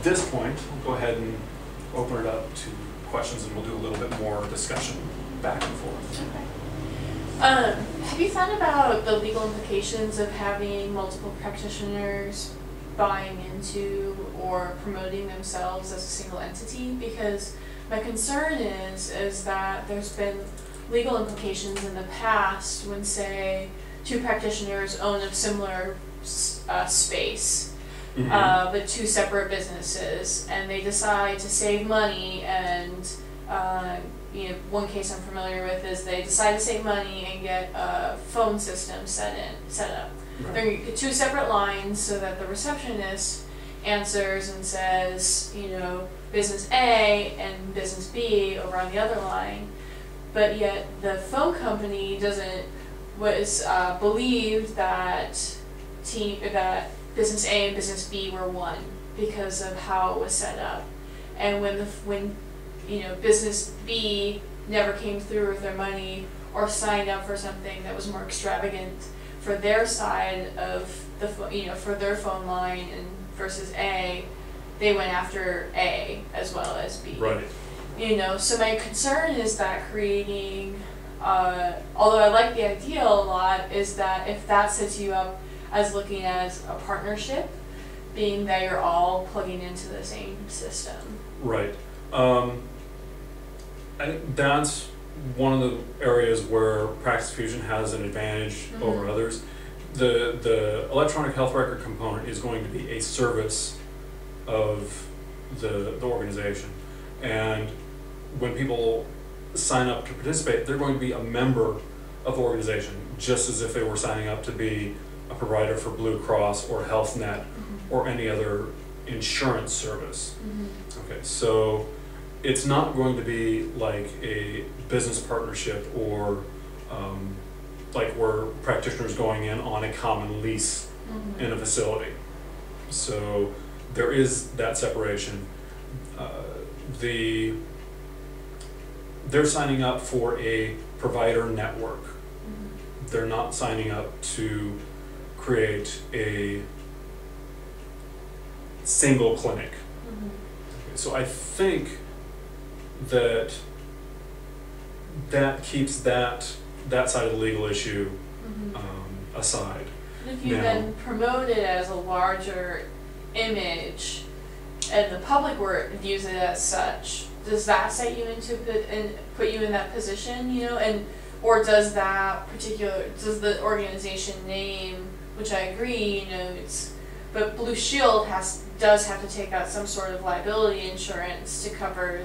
this point, we'll go ahead and open it up to questions, and we'll do a little bit more discussion back and forth. Okay. Have you thought about the legal implications of having multiple practitioners buying into or promoting themselves as a single entity? Because my concern is that there's been legal implications in the past when, say, two practitioners own a similar space, but two separate businesses, and they decide to save money, and one case I'm familiar with is they decide to save money and get a phone system set up. Right. They're two separate lines so that the receptionist answers and says, business A and business B over on the other line, but yet the phone company believed that business A and business B were one because of how it was set up, and when business B never came through with their money or signed up for something that was more extravagant for their side of the for their phone line and versus A, they went after A as well as B. Right. So my concern is that creating, although I like the idea a lot, is that if that sets you up as looking as a partnership, being that you're all plugging into the same system. Right. I think that's one of the areas where Practice Fusion has an advantage over others. The electronic health record component is going to be a service of the organization, and when people sign up to participate, they're going to be a member of the organization, just as if they were signing up to be a provider for Blue Cross or Health Net or any other insurance service. Okay, so it's not going to be like a business partnership or like where practitioners going in on a common lease in a facility. So there is that separation. They're signing up for a provider network. They're not signing up to create a single clinic. Okay, so I think that keeps that side of the legal issue aside. And if you then promote it as a larger image, and the public views it as such, does that set you into and put you in that position, or does the organization name, which I agree, but Blue Shield does have to take out some sort of liability insurance to cover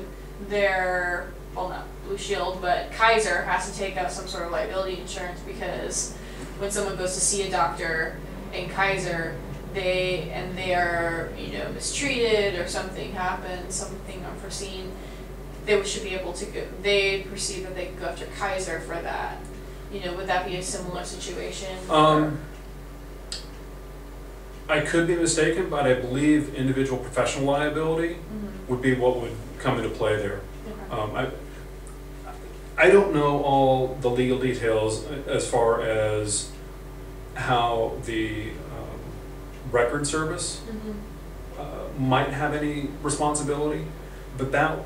their, well, not Blue Shield, but Kaiser has to take out some sort of liability insurance, because when someone goes to see a doctor in Kaiser, they are mistreated or something happens, something unforeseen, they should be able to go, they perceive that they can go after Kaiser for that. Would that be a similar situation? I could be mistaken, but I believe individual professional liability would be what would come into play there. Okay. I don't know all the legal details as far as how the record service might have any responsibility, but that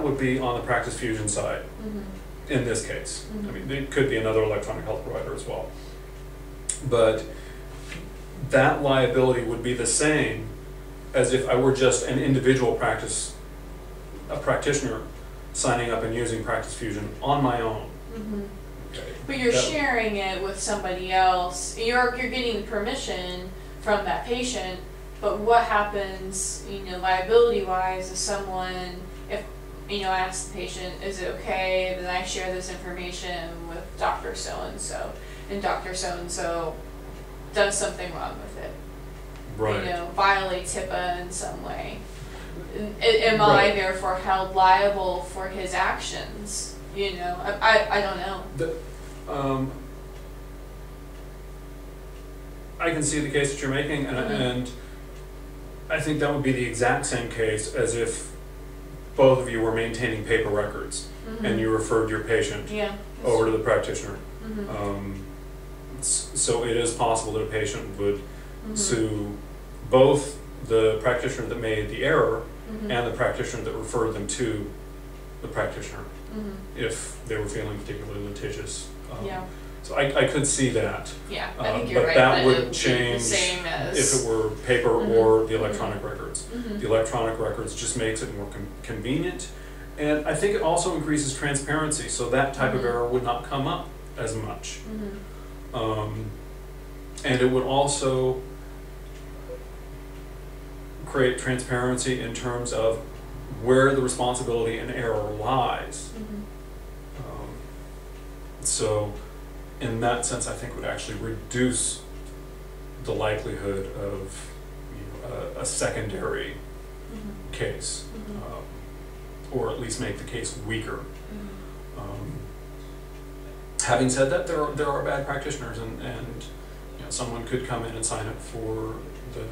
would be on the Practice Fusion side in this case. I mean, it could be another electronic health provider as well. But that liability would be the same as if I were just an individual practitioner signing up and using Practice Fusion on my own. Okay. But you're sharing it with somebody else. You're getting permission from that patient, but what happens, liability-wise, if I ask the patient, is it okay that I share this information with Dr. So-and-so, and Dr. So-and-so does something wrong with it, right? Violates HIPAA in some way. Am I therefore held liable for his actions? I don't know. I can see the case that you're making, and I think that would be the exact same case as if both of you were maintaining paper records and you referred your patient over to the practitioner. So it is possible that a patient would sue both the practitioner that made the error Mm-hmm. and the practitioner that referred them to the practitioner Mm-hmm. if they were feeling particularly litigious. Yeah. So I could see that. Yeah, I think you're But right. that it would would be the change same as if it were paper Mhm. or the electronic records. Mhm. The electronic records just makes it more convenient, and I think it also increases transparency, so that type of Mhm. error would not come up as much. Mhm. And it would also create transparency in terms of where the responsibility and error lies. Mhm. So in that sense, I think it would actually reduce the likelihood of a secondary Mhm. case, Mhm. or at least make the case weaker. Mhm. Having said that, there are bad practitioners, and someone could come in and sign up for the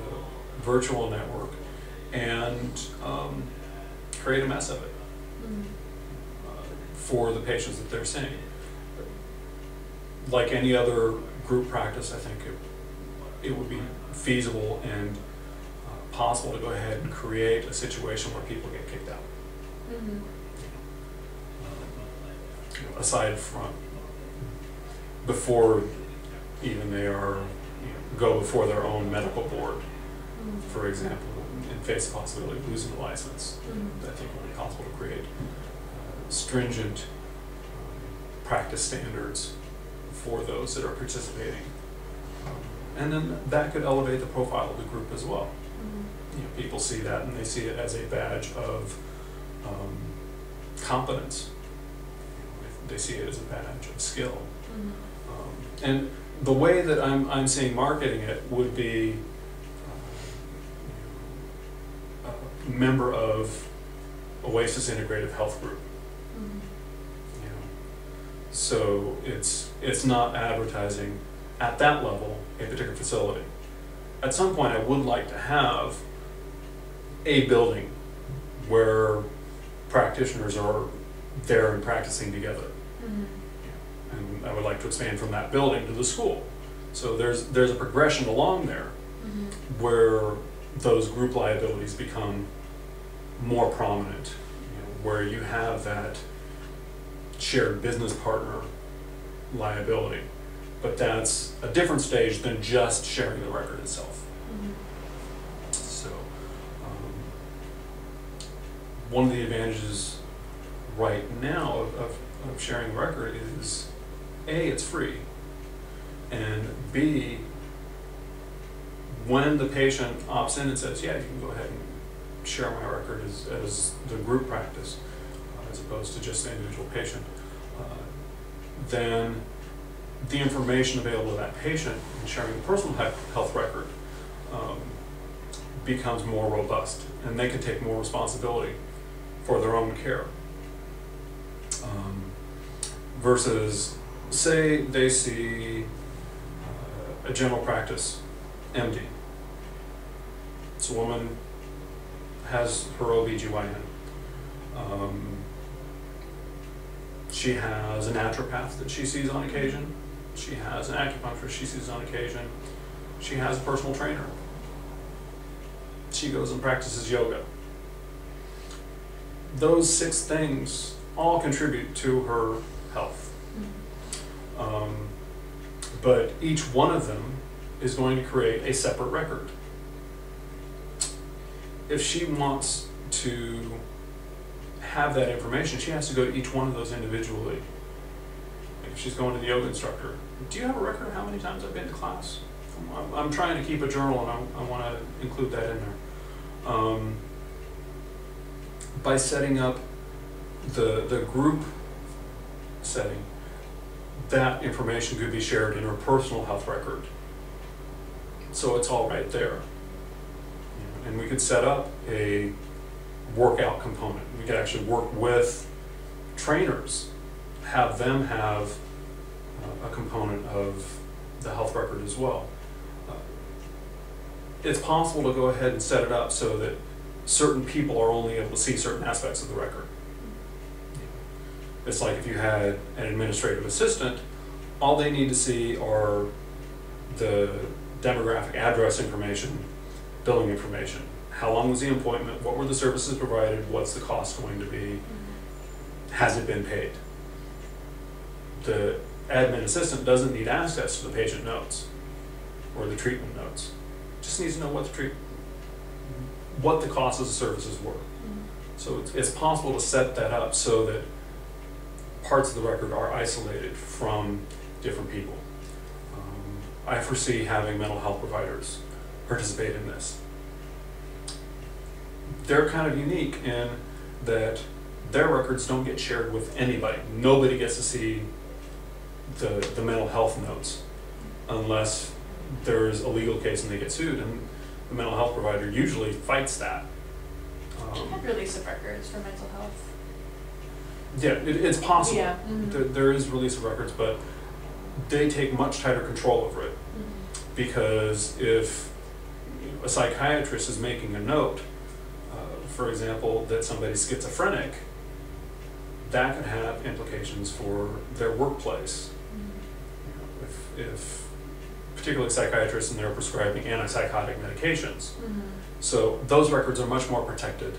virtual network and create a mess of it Mhm. for the patients that they're seeing. Like any other group practice, I think it would be feasible and possible to go ahead and create a situation where people get kicked out. Mhm. Aside from before even they are go before their own medical board, Mhm. for example, and face the possibility of losing a license. Mhm. I think it would be possible to create stringent practice standards for those that are participating. And then that could elevate the profile of the group as well. Mhm. People see that and they see it as a badge of competence. They see it as a badge of skill. Mhm. And the way that I'm seeing marketing it would be a member of Oasis Integrative Health Group. Mhm. So it's not advertising at that level a particular facility. At some point, I would like to have a building where practitioners are there and practicing together. Mhm. And I would like to expand from that building to the school. So there's a progression along there Mhm. where those group liabilities become more prominent, where you have that shared business partner liability. But that's a different stage than just sharing the record itself. Mhm. So one of the advantages right now of sharing the record is A, it's free, and B, when the patient opts in and says, yeah, you can go ahead and share my record as the group practice, as opposed to just the individual patient, then the information available to that patient in sharing the personal health record becomes more robust, and they can take more responsibility for their own care. Versus, say they see a general practice MD. This woman has her OBGYN. She has a naturopath that she sees on occasion. She has an acupuncturist she sees on occasion. She has a personal trainer. She goes and practices yoga. Those 6 things all contribute to her health. But each one of them is going to create a separate record. If she wants to have that information, she has to go to each one of those individually. If she's going to the yoga instructor, do you have a record of how many times I've been to class? I'm trying to keep a journal, and I want to include that in there. By setting up the group setting, that information could be shared in her personal health record. So it's all right there. And we could set up a workout component. We could actually work with trainers, have them have a component of the health record as well. It's possible to go ahead and set it up so that certain people are only able to see certain aspects of the record. It's like if you had an administrative assistant, all they need to see are the demographic address information billing information. How long was the appointment? What were the services provided? What's the cost going to be? Has it been paid? The admin assistant doesn't need access to the patient notes or the treatment notes. Just needs to know what the costs of the services were. So it's possible to set that up so that parts of the record are isolated from different people. I foresee having mental health providers participate in this. They're kind of unique in that their records don't get shared with anybody. Nobody gets to see the mental health notes unless there's a legal case and they get sued, and the mental health provider usually fights that. Do you have release of records for mental health? Yeah, it's possible. Yeah. There is release of records, but they take much tighter control over it. Because if a psychiatrist is making a note, for example, that somebody's schizophrenic, that could have implications for their workplace. If particularly psychiatrists and they're prescribing antipsychotic medications. So those records are much more protected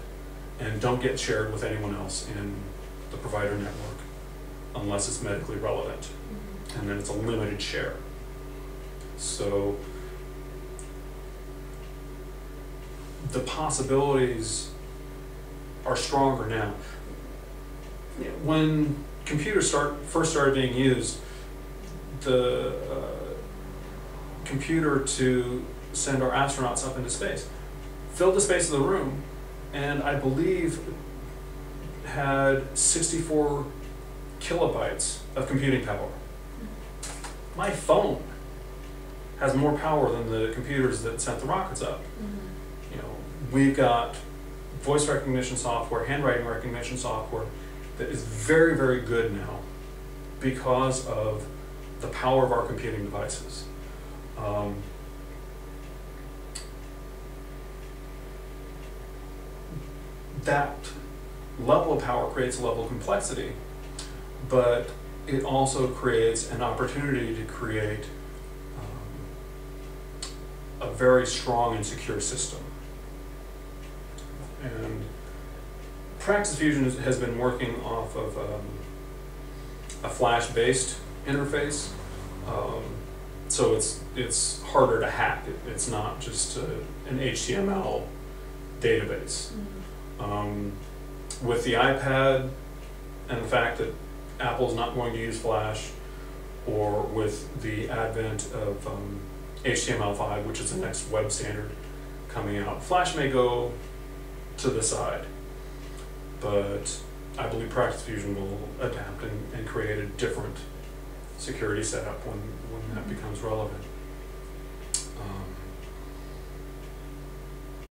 and don't get shared with anyone else in the provider network unless it's medically relevant. And then it's a limited share. So the possibilities are stronger now. When computers first started being used, the computer to send our astronauts up into space filled the space of the room, and I believe had 64 kilobytes of computing power. My phone has more power than the computers that sent the rockets up. You know, we've got voice recognition software, handwriting recognition software that is very, very good now because of the power of our computing devices. That level of power creates a level of complexity, but it also creates an opportunity to create a very strong and secure system. And Praxis Fusion has been working off of a Flash-based interface, so it's harder to hack. It's not just an HTML database. With the iPad and the fact that Apple's not going to use Flash, or with the advent of HTML5, which is the next web standard coming out, Flash may go to the side, but I believe Praxis Fusion will adapt and create a different security setup when that becomes relevant.